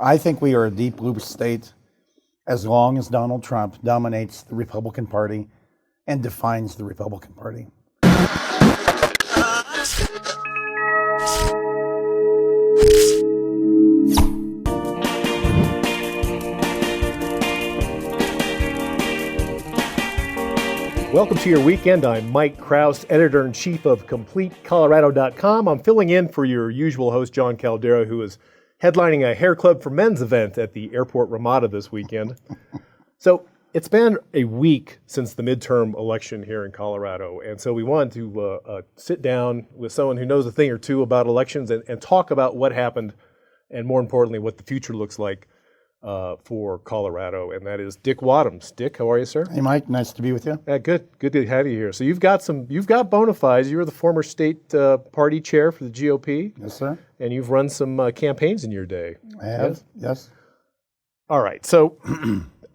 I think we are a deep blue state as long as Donald Trump dominates the Republican Party and defines the Republican Party. Welcome to your weekend. I'm Mike Krause, editor-in-chief of CompleteColorado.com. I'm filling in for your usual host, John Caldera, who is headlining a Hair Club for Men's event at the airport Ramada this weekend. So it's been a week since the midterm election here in Colorado, and so we wanted to sit down with someone who knows a thing or two about elections and talk about what happened, and more importantly, what the future looks like for Colorado, and that is Dick Wadhams. Dick, how are you, sir? Hey, Mike. Nice to be with you. Good to have you here. So you've got bona fides. You were the former state party chair for the GOP. Yes, sir. And you've run some campaigns in your day. I have, yes. All right. So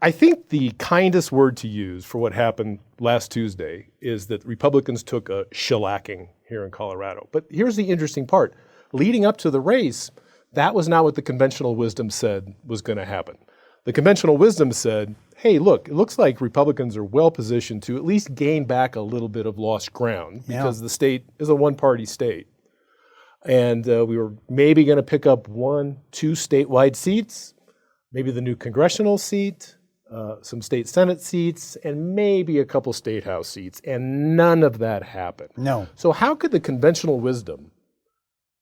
I think the kindest word to use for what happened last Tuesday is that Republicans took a shellacking here in Colorado. But here's the interesting part. Leading up to the race, that was not what the conventional wisdom said was going to happen. The conventional wisdom said, hey, look, it looks like Republicans are well positioned to at least gain back a little bit of lost ground because the state is a one-party state. And we were maybe going to pick up 1-2 statewide seats, maybe the new congressional seat, some state Senate seats, and maybe a couple state house seats. And none of that happened. No. So how could the conventional wisdom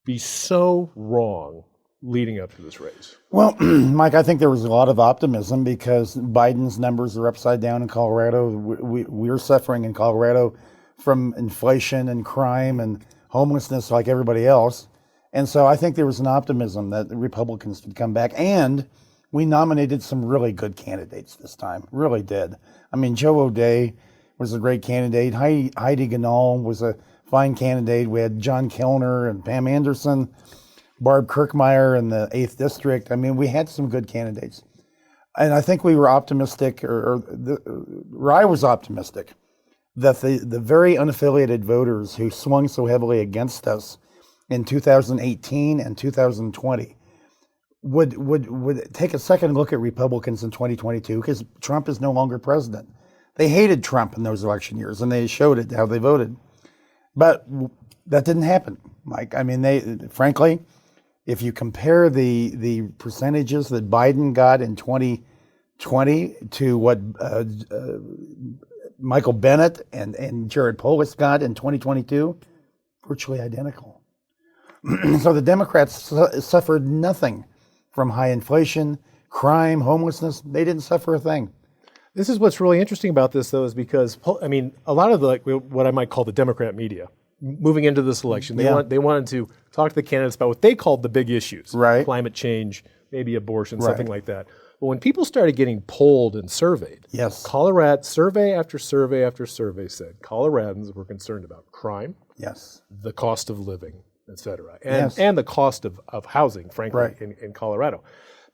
be so wrong leading up to this race? Well, Mike, I think there was a lot of optimism because Biden's numbers are upside down in Colorado. We're suffering in Colorado from inflation and crime and homelessness like everybody else. And so I think there was an optimism that the Republicans would come back. And we nominated some really good candidates this time, really did. I mean, Joe O'Dea was a great candidate. Heidi Ganahl was a fine candidate. We had John Kellner and Pam Anderson, Barb Kirkmeyer in the 8th District. I mean, we had some good candidates. And I think we were optimistic, or I was optimistic, that the very unaffiliated voters who swung so heavily against us in 2018 and 2020 would take a second look at Republicans in 2022 because Trump is no longer president. They hated Trump in those election years, and they showed it how they voted. But that didn't happen, Mike. I mean, frankly, if you compare the percentages that Biden got in 2020 to what Michael Bennet and Jared Polis got in 2022, virtually identical. So the Democrats suffered nothing from high inflation, crime, homelessness. They didn't suffer a thing. This is what's really interesting about this, though, is because, I mean, a lot of what I might call the Democrat media, moving into this election, they wanted to talk to the candidates about what they called the big issues, right? Climate change, maybe abortion, something like that. But when people started getting polled and surveyed, Colorado, survey after survey after survey said Coloradans were concerned about crime, the cost of living, et cetera, and the cost of housing, frankly, in Colorado.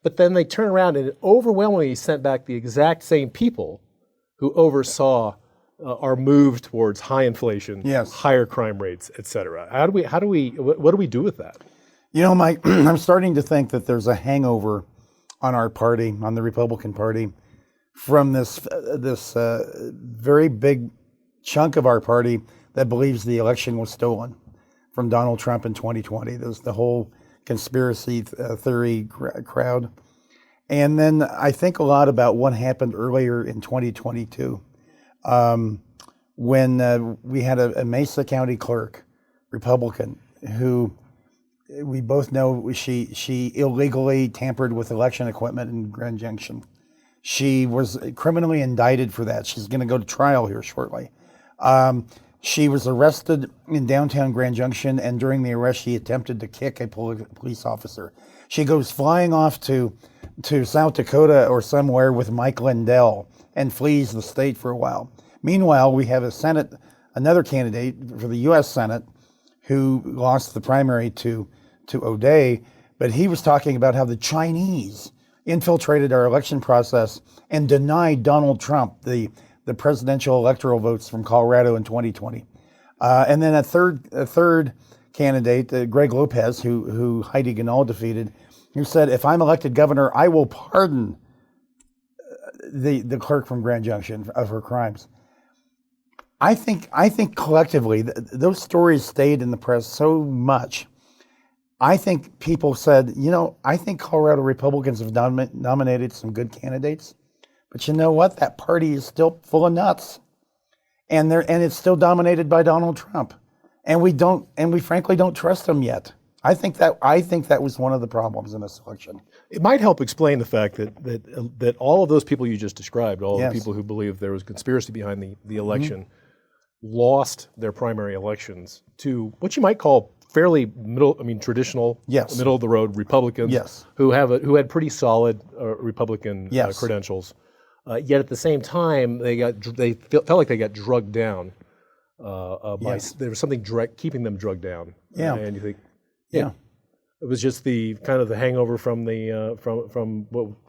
But then they turn around and overwhelmingly sent back the exact same people who oversaw our move towards high inflation, higher crime rates, et cetera. What do we do with that? You know, Mike, I'm starting to think that there's a hangover on our party, on the Republican Party, from this very big chunk of our party that believes the election was stolen from Donald Trump in 2020. There's the whole conspiracy theory crowd. And then I think a lot about what happened earlier in 2022 when we had a Mesa County clerk, Republican, who we both know she illegally tampered with election equipment in Grand Junction. She was criminally indicted for that. She's going to go to trial here shortly. She was arrested in downtown Grand Junction, and during the arrest, she attempted to kick a police officer. She goes flying off to South Dakota or somewhere with Mike Lindell and flees the state for a while. Meanwhile, we have another candidate for the U.S. Senate who lost the primary to O'Dea, but he was talking about how the Chinese infiltrated our election process and denied Donald Trump the presidential electoral votes from Colorado in 2020. And then a third candidate, Greg Lopez, who Heidi Ganahl defeated, who said, if I'm elected governor, I will pardon the clerk from Grand Junction of her crimes. I think collectively, those stories stayed in the press so much. I think people said, I think Colorado Republicans have nominated some good candidates, but you know what? That party is still full of nuts, and it's still dominated by Donald Trump, and we frankly don't trust him yet. I think that was one of the problems in this election. It might help explain the fact that all of those people you just described, all Yes. the people who believe there was conspiracy behind the election, lost their primary elections to what you might call fairly traditional, Yes. middle of the road Republicans, Yes. who had pretty solid Republican Yes. credentials. Yet at the same time, they felt like they got drugged down. Yes. There was something keeping them drugged down. Yeah. And you think, Yeah. it was just the kind of the hangover from the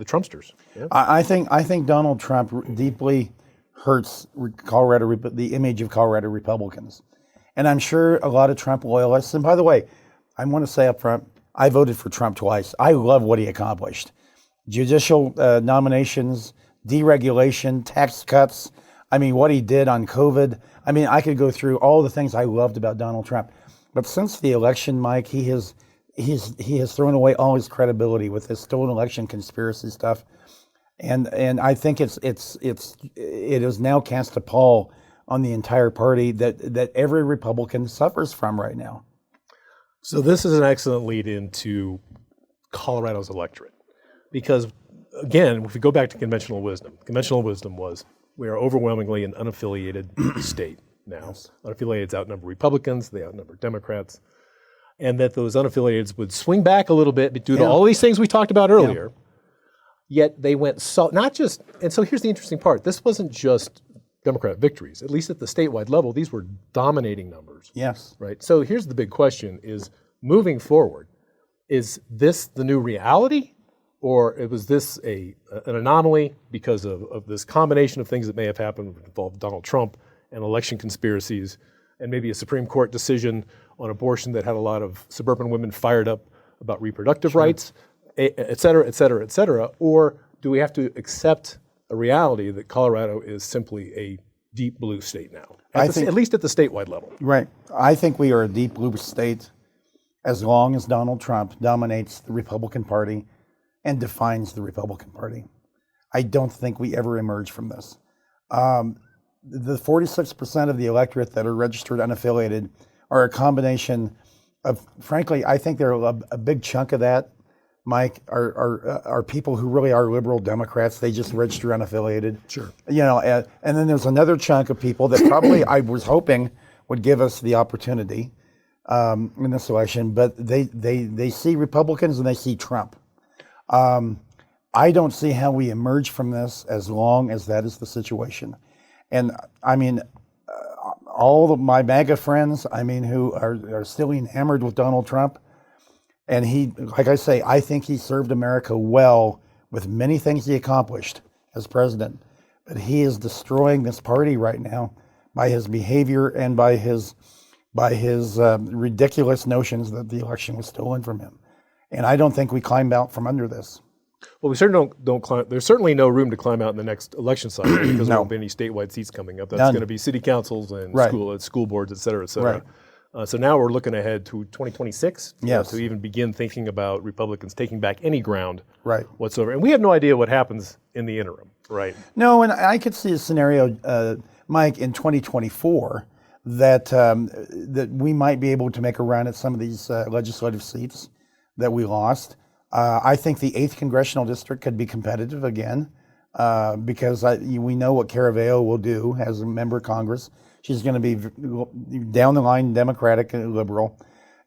Trumpsters. Yeah. I think Donald Trump deeply hurts the image of Colorado Republicans. And I'm sure a lot of Trump loyalists, and by the way, I want to say up front, I voted for Trump twice. I love what he accomplished. Judicial nominations, deregulation, tax cuts. I mean, what he did on COVID. I mean, I could go through all the things I loved about Donald Trump. But since the election, Mike, he has thrown away all his credibility with this stolen election conspiracy stuff. And I think it has now cast a pall on the entire party that every Republican suffers from right now. So this is an excellent lead into Colorado's electorate. Because, again, if we go back to conventional wisdom was we are overwhelmingly an unaffiliated state now. Yes. Unaffiliateds outnumber Republicans, they outnumber Democrats, and that those unaffiliateds would swing back a little bit due to all these things we talked about earlier. Yet they went and so here's the interesting part. This wasn't just Democrat victories, at least at the statewide level. These were dominating numbers. Yes. Right. So here's the big question: is moving forward, is this the new reality, or was this an anomaly because of this combination of things that may have happened that involved Donald Trump and election conspiracies, and maybe a Supreme Court decision on abortion that had a lot of suburban women fired up about reproductive rights, et cetera, et cetera, et cetera? Or do we have to accept a reality that Colorado is simply a deep blue state now, at least at the statewide level? Right. I think we are a deep blue state as long as Donald Trump dominates the Republican Party and defines the Republican Party. I don't think we ever emerge from this. The 46% of the electorate that are registered unaffiliated are a combination of, frankly, I think they're a big chunk of that, Mike, are people who really are liberal Democrats. They just register unaffiliated. Sure. And then there's another chunk of people that probably I was hoping would give us the opportunity in this election, but they see Republicans and they see Trump. I don't see how we emerge from this as long as that is the situation. And I mean, all of my MAGA friends, who are still enamored with Donald Trump, and he, like I say, I think he served America well with many things he accomplished as president. But he is destroying this party right now by his behavior and by his ridiculous notions that the election was stolen from him. And I don't think we climbed out from under this. Well, we certainly don't climb. There's certainly no room to climb out in the next election cycle because there No. won't be any statewide seats coming up. That's None. going to be city councils and Right. school boards, et cetera, et cetera. Right. So now we're looking ahead to 2026 Yes. to even begin thinking about Republicans taking back any ground Right. whatsoever. And we have no idea what happens in the interim, right? No, and I could see a scenario, Mike, in 2024 that we might be able to make a run at some of these legislative seats that we lost. I think the 8th Congressional District could be competitive again because we know what Caraveo will do as a member of Congress. She's going to be down the line Democratic and liberal.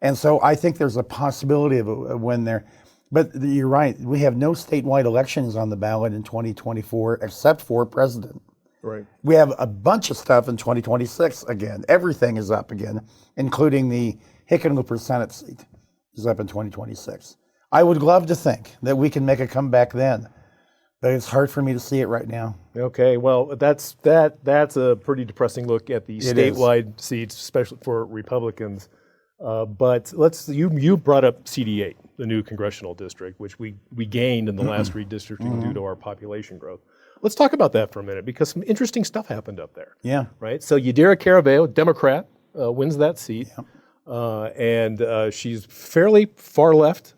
And so I think there's a possibility of a win there. But you're right. We have no statewide elections on the ballot in 2024 except for president. Right. We have a bunch of stuff in 2026 again. Everything is up again, including the Hickenlooper Senate seat is up in 2026. I would love to think that we can make a comeback then, but it's hard for me to see it right now. Okay, well, that's a pretty depressing look at the It is. statewide seats, especially for Republicans. But you brought up CD8, the new congressional district, which we gained in the last redistricting due to our population growth. Let's talk about that for a minute because some interesting stuff happened up there. Yeah. Right. So Yadira Caraveo, Democrat, wins that seat, and she's fairly far left,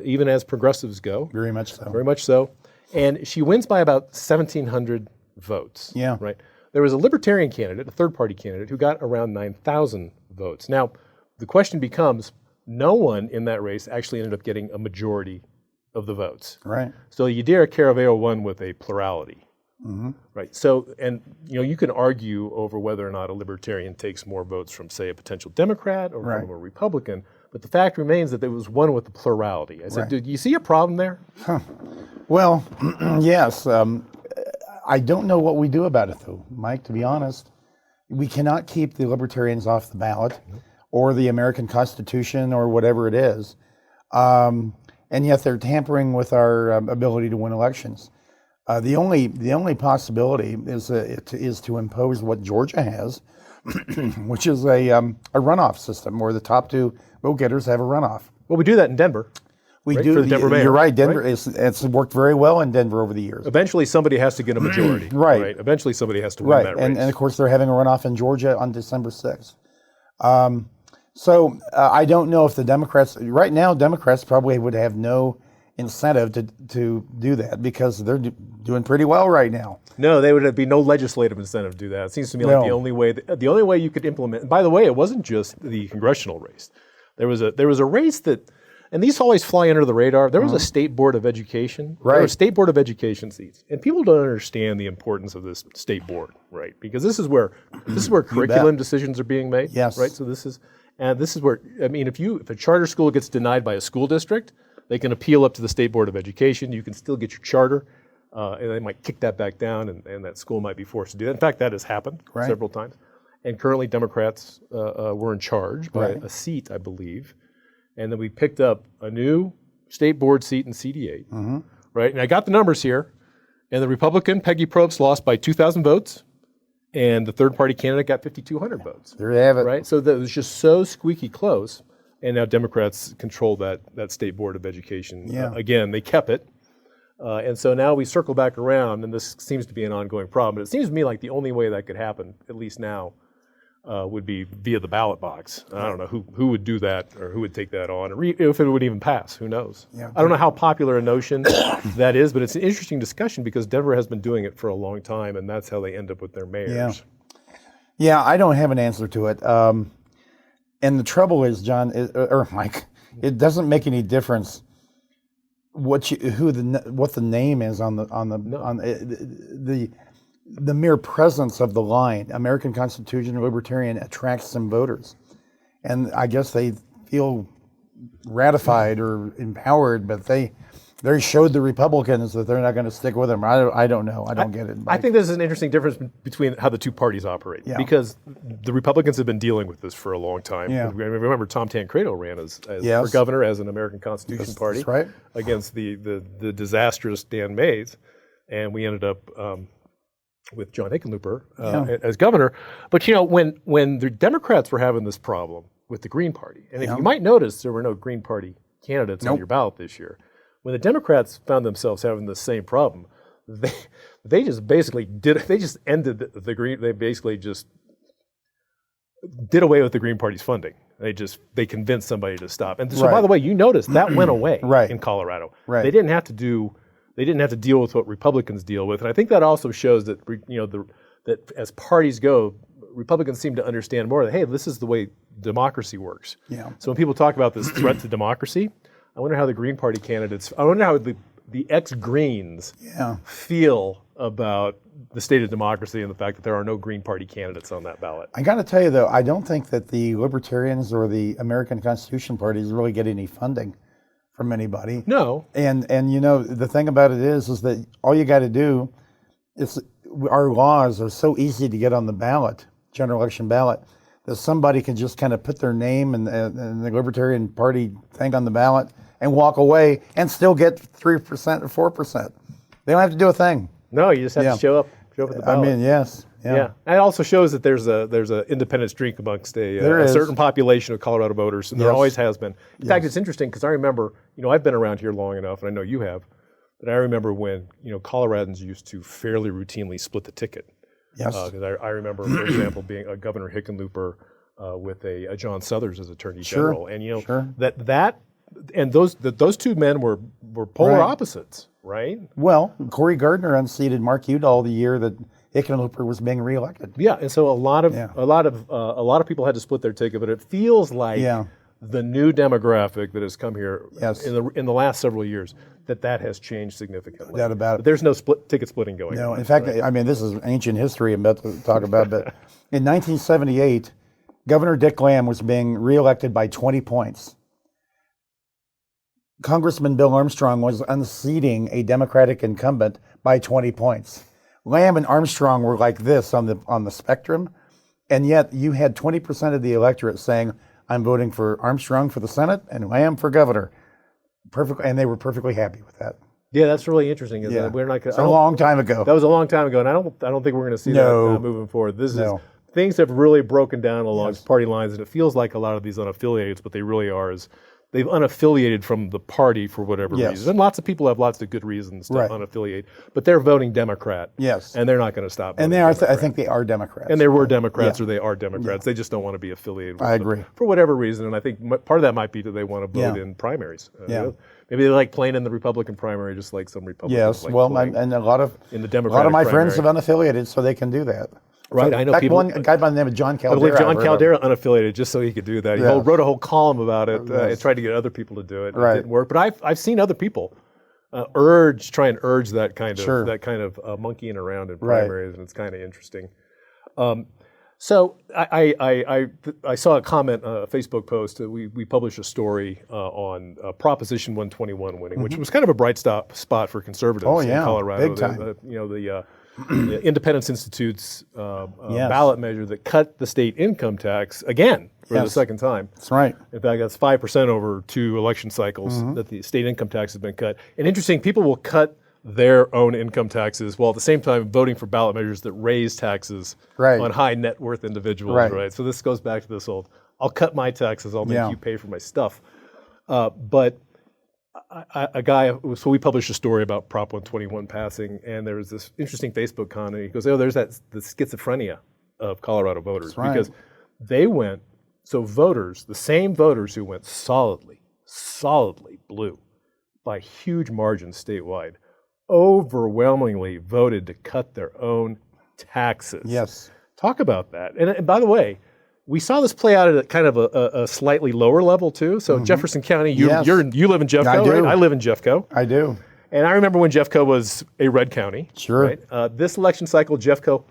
even as progressives go. Very much so. Very much so, and she wins by about 1,700 votes. Yeah. Right. There was a Libertarian candidate, a third-party candidate, who got around 9,000 votes. Now, the question becomes, no one in that race actually ended up getting a majority of the votes. Right. So Yadira Caraveo won with a plurality. Right. So, and you can argue over whether or not a Libertarian takes more votes from, say, a potential Democrat or from a Republican, but the fact remains that there was one with a plurality. I said, do you see a problem there? Well, yes. I don't know what we do about it, though, Mike, to be honest. We cannot keep the Libertarians off the ballot or the American Constitution or whatever it is. And yet they're tampering with our ability to win elections. The only possibility is to impose what Georgia has, which is a runoff system where the top two vote getters have a runoff. Well, we do that in Denver. We right? do. For the Denver mayor, you're right. Denver it's worked very well in Denver over the years. Eventually, somebody has to get a majority. Right. Eventually, somebody has to win that race. And of course, they're having a runoff in Georgia on December 6th. So I don't know if the Democrats right now. Democrats probably would have no incentive to do that because they're doing pretty well right now. No, there would be no legislative incentive to do that. It seems to me like the only way you could implement. And by the way, it wasn't just the congressional race. There was a race that, and these always fly under the radar. There was a state board of education. Right. There were state board of education seats, and people don't understand the importance of this state board, right? Because this is where curriculum decisions are being made. Yes. Right. So this is where, I mean, if a charter school gets denied by a school district, they can appeal up to the State Board of Education. You can still get your charter, and they might kick that back down, and that school might be forced to do that. In fact, that has happened several times. And currently, Democrats were in charge by a seat, I believe. And then we picked up a new state board seat in CD8, right? And I got the numbers here. And the Republican, Peggy Probst, lost by 2,000 votes, and the third-party candidate got 5,200 votes. There you have it. Right? So that was just so squeaky close. And now Democrats control that state board of education. Yeah. Again, they kept it. And so now we circle back around, and this seems to be an ongoing problem. But it seems to me like the only way that could happen, at least now, would be via the ballot box. I don't know who would do that or who would take that on, or if it would even pass. Who knows? Yeah. I don't know how popular a notion that is, but it's an interesting discussion because Denver has been doing it for a long time, and that's how they end up with their mayors. Yeah, I don't have an answer to it. And the trouble is, John, or Mike, it doesn't make any difference what the name is on the mere presence of the line. American Constitution or Libertarian attracts some voters, and I guess they feel ratified or empowered, but they showed the Republicans that they're not going to stick with them. I don't know. I don't get it. I think there's an interesting difference between how the two parties operate. Yeah. Because the Republicans have been dealing with this for a long time. Yeah. Remember, Tom Tancredo ran for governor as an American Constitution Party against the disastrous Dan Mays, and we ended up with John Hickenlooper as governor. But when the Democrats were having this problem with the Green Party, and if you might notice, there were no Green Party candidates on your ballot this year. When the Democrats found themselves having the same problem, they just basically ended the Green. They basically just did away with the Green Party's funding. They convinced somebody to stop. And so, by the way, you noticed that went away in Colorado. Right. They didn't have to deal with what Republicans deal with. And I think that also shows that that as parties go, Republicans seem to understand more that, hey, this is the way democracy works. Yeah. So when people talk about this threat to democracy, I wonder how the Green Party candidates, I wonder how the ex-Greens feel about the state of democracy and the fact that there are no Green Party candidates on that ballot. I got to tell you, though, I don't think that the Libertarians or the American Constitution Parties really get any funding from anybody. No. And the thing about it is that all you got to do is our laws are so easy to get on the ballot, general election ballot, that somebody can just kind of put their name and the Libertarian Party thing on the ballot and walk away and still get 3% or 4%. They don't have to do a thing. No, you just have to show up Show up at the I ballot. mean, yes. Yeah, and it also shows that there's a independent streak amongst a certain population of Colorado voters, and there always has been. In fact, it's interesting because I remember, I've been around here long enough, and I know you have, but I remember when Coloradans used to fairly routinely split the ticket. Yes. Because I remember, for example, being a Governor Hickenlooper with a John Suthers as Attorney General, and that and those two men were polar opposites, right? Well, Cory Gardner unseated Mark Udall the year that Hickenlooper was being reelected. Yeah, and so a lot of people had to split their ticket, but it feels like the new demographic that has come here in the last several years that has changed significantly. Doubt about it. But there's no ticket splitting going on. No, in fact, I mean, this is ancient history I'm about to talk about, but in 1978, Governor Dick Lamb was being reelected by 20 points. Congressman Bill Armstrong was unseating a Democratic incumbent by 20 points. Lamb and Armstrong were like this on the spectrum, and yet you had 20% of the electorate saying, I'm voting for Armstrong for the Senate and Lamb for governor. Perfect, and they were perfectly happy with that. Yeah, that's really interesting. Isn't it? We're not it's a long time ago. That was a long time ago, and I don't think we're going to see that moving forward. Things have really broken down along party lines, and it feels like a lot of these unaffiliates, what they really are is they've unaffiliated from the party for whatever reason. And lots of people have lots of good reasons to unaffiliate, but they're voting Democrat. Yes. And they're not going to stop voting And they are, I think they are Democrats. And they were Democrats or they are Democrats. They just don't want to be affiliated with I agree. for whatever reason. And I think part of that might be that they want to vote in primaries. Maybe they like playing in the Republican primary just like some Republicans like playing and a lot of my friends have unaffiliated, so they can do that. Right, I know people. A guy by the name of John Caldera. I believe John Caldera unaffiliated just so he could do that. He wrote a whole column about it and tried to get other people to do it. It didn't work. But I've seen other people try and urge that kind of monkeying around in primaries, and it's kind of interesting. So I saw a comment, a Facebook post. We published a story on Proposition 121 winning, which was kind of a bright spot for conservatives in Colorado. Big time. The Independence Institute's ballot measure that cut the state income tax again for the second time. That's right. In fact, that's 5% over 2 election cycles that the state income tax has been cut. And interesting, people will cut their own income taxes while at the same time voting for ballot measures that raise taxes on high net worth individuals. Right. So this goes back to this old, I'll cut my taxes, I'll make you pay for my stuff. But so we published a story about Prop 121 passing, and there was this interesting Facebook comment. He goes, there's the schizophrenia of Colorado voters. Because they went, the same voters who went solidly blue by huge margins statewide, overwhelmingly voted to cut their own taxes. Yes. Talk about that. And by the way, we saw this play out at kind of a slightly lower level too. So Jefferson County, you live in Jeffco, right? I live in Jeffco. I do. And I remember when Jeffco was a red county. Sure. Right? This election cycle, Jeffco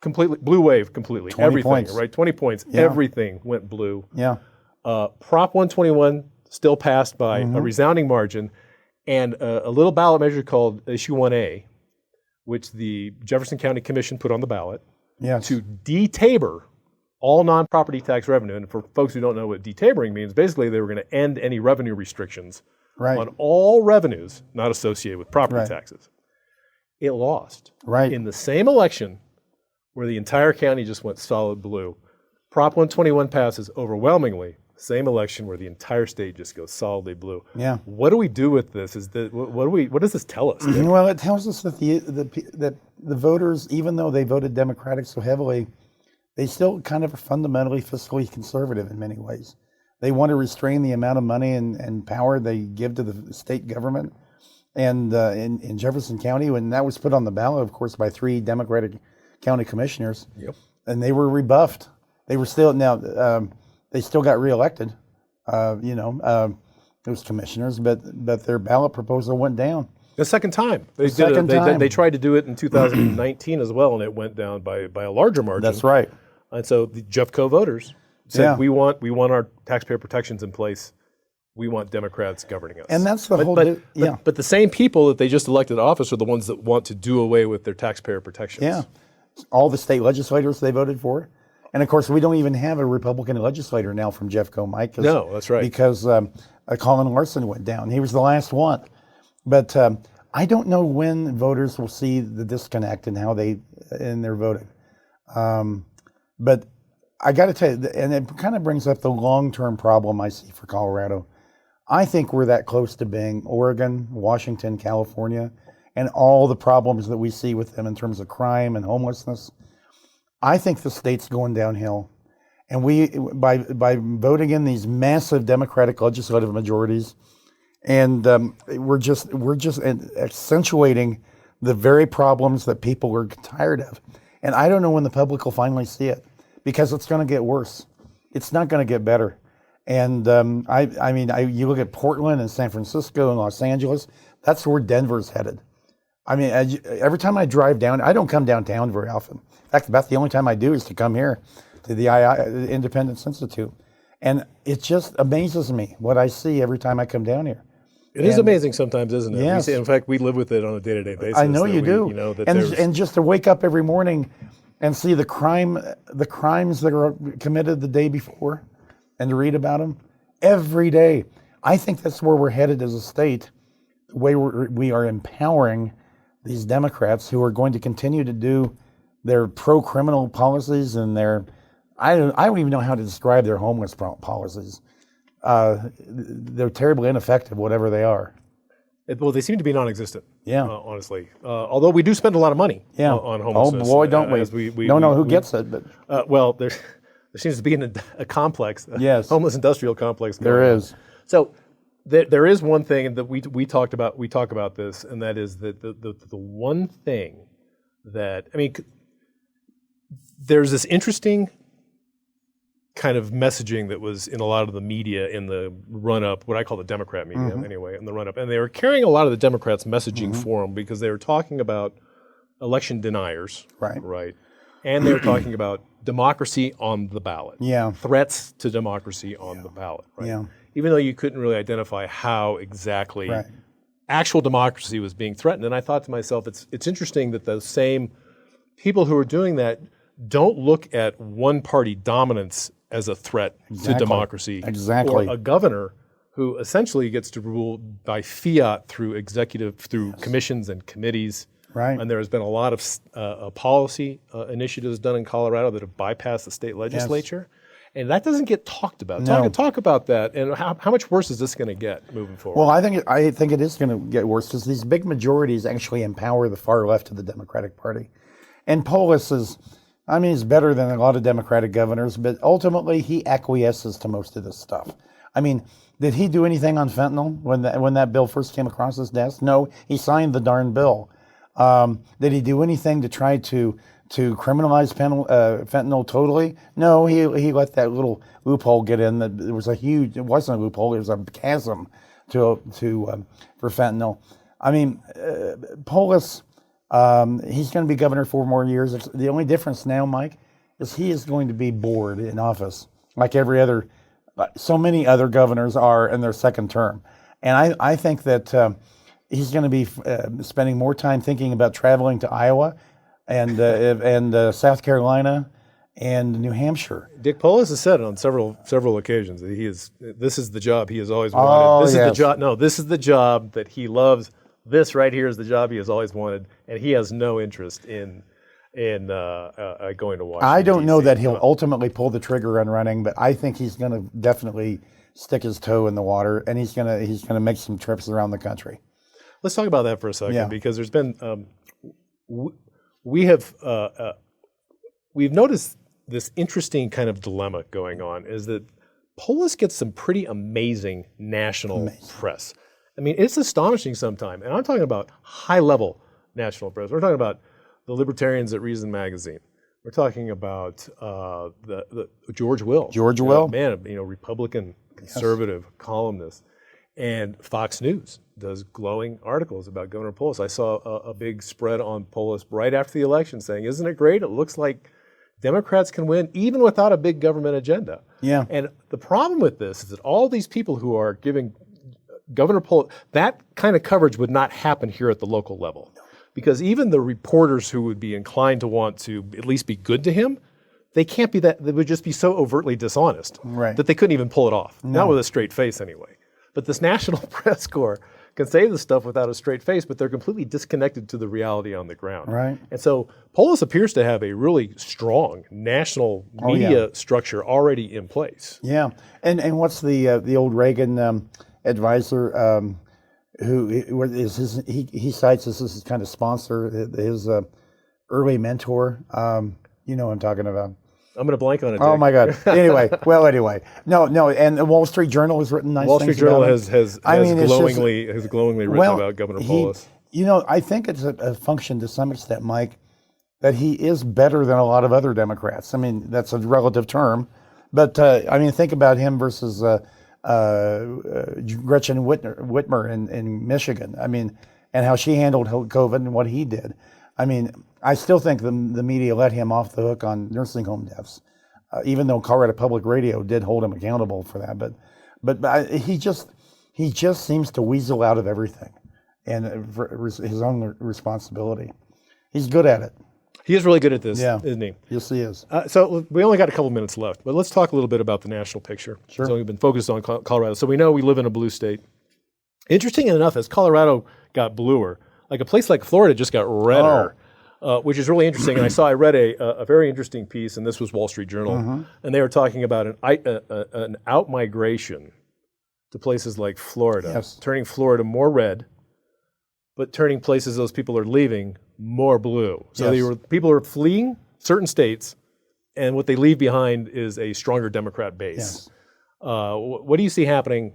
blue wave completely. 20 everything, points. Right? 20 points. Yeah. Everything went blue. Yeah. Prop 121 still passed by a resounding margin, and a little ballot measure called Issue 1A, which the Jefferson County Commission put on the ballot to de-taber all non-property tax revenue. And for folks who don't know what de-tabering means, basically they were going to end any revenue restrictions on all revenues not associated with property taxes. It lost. In the same election where the entire county just went solid blue. Prop 121 passes overwhelmingly. Same election where the entire state just goes solidly blue. Yeah. What do we do with this? What does this tell us? Well, it tells us that the voters, even though they voted Democratic so heavily, they still kind of are fundamentally fiscally conservative in many ways. They want to restrain the amount of money and power they give to the state government. And in Jefferson County, when that was put on the ballot, of course, by 3 Democratic county commissioners, and they were rebuffed. They were still they still got reelected, those commissioners, but their ballot proposal went down. The second time. They tried to do it in 2019 as well, and it went down by a larger margin. That's right. And so the Jeffco voters said, we want our taxpayer protections in place. We want Democrats governing us. And that's the whole... But the same people that they just elected to office are the ones that want to do away with their taxpayer protections. Yeah. All the state legislators they voted for. And of course, we don't even have a Republican legislator now from Jeffco, Mike. No, that's right. Because Colin Larson went down. He was the last one. But I don't know when voters will see the disconnect and how they in their voting. But I got to tell you, and it kind of brings up the long-term problem I see for Colorado. I think we're that close to being Oregon, Washington, California, and all the problems that we see with them in terms of crime and homelessness. I think the state's going downhill. And we, by voting in these massive Democratic legislative majorities, and we're just accentuating the very problems that people are tired of. And I don't know when the public will finally see it, because it's going to get worse. It's not going to get better. And you look at Portland and San Francisco and Los Angeles, that's where Denver's headed. I mean, every time I drive down, I don't come downtown very often. In fact, about the only time I do is to come here to the Independence Institute. And it just amazes me what I see every time I come down here. It is amazing sometimes, isn't it? Yes. In fact, we live with it on a day-to-day basis. I know you do. You know, that and just to wake up every morning and see the crimes that are committed the day before and to read about them every day. I think that's where we're headed as a state, the way we are empowering these Democrats who are going to continue to do their pro-criminal policies and their, I don't even know how to describe their homeless policies. They're terribly ineffective, whatever they are. Well, they seem to be non-existent. Yeah, honestly. Although we do spend a lot of money on homelessness. Oh boy, don't we? Don't know who gets it, but well, there seems to be a complex, yes, homeless industrial complex. There is. So there is one thing that we talk about this, and that is that the one thing that, I mean, there's this interesting kind of messaging that was in a lot of the media in the run-up, what I call the Democrat media anyway, in the run-up. And they were carrying a lot of the Democrats' messaging for them because they were talking about election deniers, right? And they were talking about democracy on the ballot, threats to democracy on the ballot, right? Yeah. Even though you couldn't really identify how exactly actual democracy was being threatened. And I thought to myself, it's interesting that those same people who are doing that don't look at one-party dominance as a threat to democracy. Exactly. Or a governor who essentially gets to rule by fiat through commissions and committees. Right. And there has been a lot of policy initiatives done in Colorado that have bypassed the state legislature. Yes. And that doesn't get talked about. No. Talk about that. And how much worse is this going to get moving forward? Well, I think it is going to get worse because these big majorities actually empower the far left of the Democratic Party. And Polis is, he's better than a lot of Democratic governors, but ultimately he acquiesces to most of this stuff. I mean, did he do anything on fentanyl when that bill first came across his desk? No, he signed the darn bill. Did he do anything to try to criminalize fentanyl totally? No, he let that little loophole get in. That it wasn't a loophole, it was a chasm for fentanyl. I mean, Polis, he's going to be governor 4 more years. The only difference now, Mike, is he is going to be bored in office like so many other governors are in their second term. And I think that he's going to be spending more time thinking about traveling to Iowa and South Carolina and New Hampshire. Dick Polis has said on several occasions that this is the job he has always wanted. This is the job that he loves. This right here is the job he has always wanted, and he has no interest in going to Washington. I don't know that he'll ultimately pull the trigger on running, but I think he's going to definitely stick his toe in the water, and he's going to make some trips around the country. Let's talk about that for a second, because there's been we've noticed this interesting kind of dilemma going on, is that Polis gets some pretty amazing national press. I mean, it's astonishing sometimes, and I'm talking about high-level national press. We're talking about the libertarians at Reason Magazine. We're talking about the George Will. George Will, Republican conservative columnist, and Fox News does glowing articles about Governor Polis. I saw a big spread on Polis right after the election saying, "Isn't it great? It looks like Democrats can win even without a big government agenda." Yeah. And the problem with this is that all these people who are giving Governor Polis, that kind of coverage would not happen here at the local level. Because even the reporters who would be inclined to want to at least be good to him, they can't be that, they would just be so overtly dishonest that they couldn't even pull it off. Not with a straight face anyway. But this national press corps can say this stuff without a straight face, but they're completely disconnected to the reality on the ground. Right. And so Polis appears to have a really strong national media structure already in place. Yeah. And what's the old Reagan advisor who is he cites this as his kind of sponsor, his early mentor. You know what I'm talking about. I'm going to blank on it. Oh Dick. my God. Anyway, no, and the Wall Street Journal has written nice Wall things Street Journal about him. has glowingly written about Governor he, Polis. You know, I think it's a function to some extent, Mike, that he is better than a lot of other Democrats. I mean, that's a relative term, but I mean, think about him versus Gretchen Whitmer in Michigan. I mean, and how she handled COVID and what he did. I mean, I still think the media let him off the hook on nursing home deaths, even though Colorado Public Radio did hold him accountable for that. But he just seems to weasel out of everything, and for his own responsibility. He's good at it. He is really good at this, isn't he? Yes, he is. So we only got a couple minutes left, but let's talk a little bit about the national picture. Sure. So we've been focused on Colorado. So we know we live in a blue state. Interesting enough, as Colorado got bluer, like a place like Florida just got redder, which is really interesting. And I read a very interesting piece, and this was Wall Street Journal, and they were talking about an out-migration to places like Florida, turning Florida more red, but turning places those people are leaving more blue. So people are fleeing certain states, and what they leave behind is a stronger Democrat base. What do you see happening,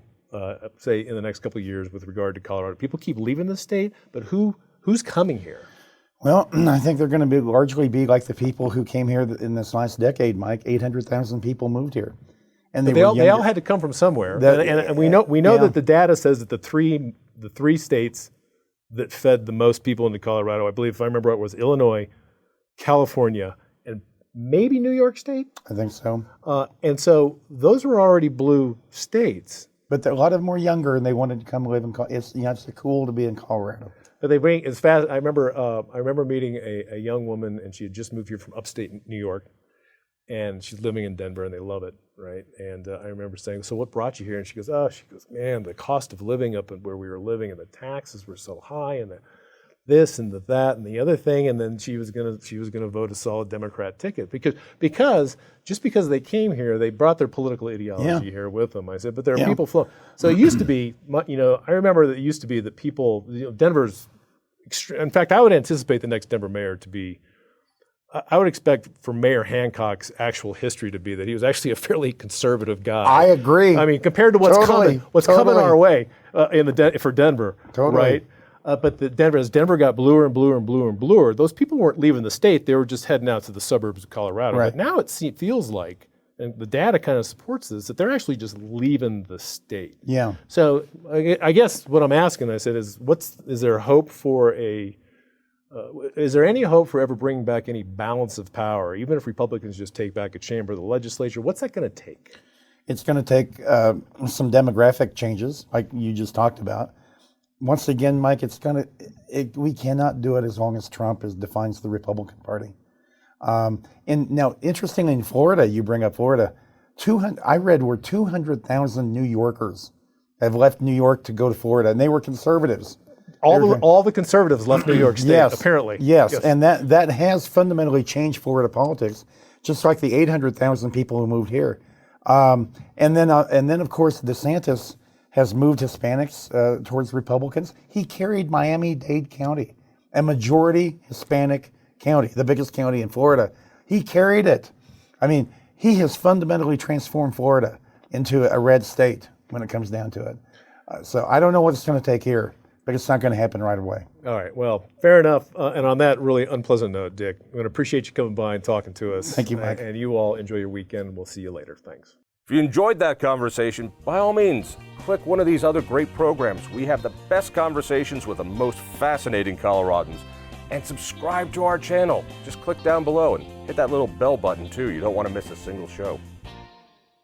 say, in the next couple of years with regard to Colorado? People keep leaving the state, but who's coming here? Well, I think they're going to largely be like the people who came here in this last decade, Mike. 800,000 people moved here, and they all had to come from somewhere. And we know that the data says that the three states that fed the most people into Colorado, I believe, if I remember right, was Illinois, California, and maybe New York State. I think so. And so those were already blue states. But a lot of them were younger, and they wanted to come live in Colorado. It's cool to be in Colorado. But they bring as fast. I remember meeting a young woman, and she had just moved here from upstate New York, and she's living in Denver, and they love it, right? And I remember saying, "So what brought you here?" And she goes, "Man, the cost of living up where we were living, and the taxes were so high, and this and that and the other thing." And then she was gonna vote a solid Democrat ticket because they came here, they brought their political ideology here with them. I said, but there are people flowing. So it used to be, I remember that it used to be that people, Denver's. In fact, I would anticipate the next Denver mayor to be. I would expect for Mayor Hancock's actual history to be that he was actually a fairly conservative guy. I agree. I mean, compared to what's coming our way for Denver, right? But as Denver got bluer and bluer and bluer and bluer, those people weren't leaving the state; they were just heading out to the suburbs of Colorado. Right. But now it feels like, and the data kind of supports this, that they're actually just leaving the state. Yeah. So I guess what I'm asking, I said, is there hope for is there any hope for ever bringing back any balance of power, even if Republicans just take back a chamber of the legislature? What's that going to take? It's going to take some demographic changes, like you just talked about. Once again, Mike, we cannot do it as long as Trump defines the Republican Party. And now, interestingly, in Florida, you bring up Florida, I read where 200,000 New Yorkers have left New York to go to Florida, and they were conservatives. All the conservatives left New York State, apparently. Yes, and that has fundamentally changed Florida politics, just like the 800,000 people who moved here. And then of course DeSantis has moved Hispanics towards Republicans. He carried Miami-Dade County, a majority Hispanic county, the biggest county in Florida. He carried it. I mean, he has fundamentally transformed Florida into a red state when it comes down to it. So I don't know what it's going to take here, but it's not going to happen right away. All right. Well, fair enough. And on that really unpleasant note, Dick, I'm going to appreciate you coming by and talking to us. Thank you, Mike. And you all enjoy your weekend. We'll see you later. Thanks. If you enjoyed that conversation, by all means, click one of these other great programs. We have the best conversations with the most fascinating Coloradans. And subscribe to our channel. Just click down below and hit that little bell button too. You don't want to miss a single show.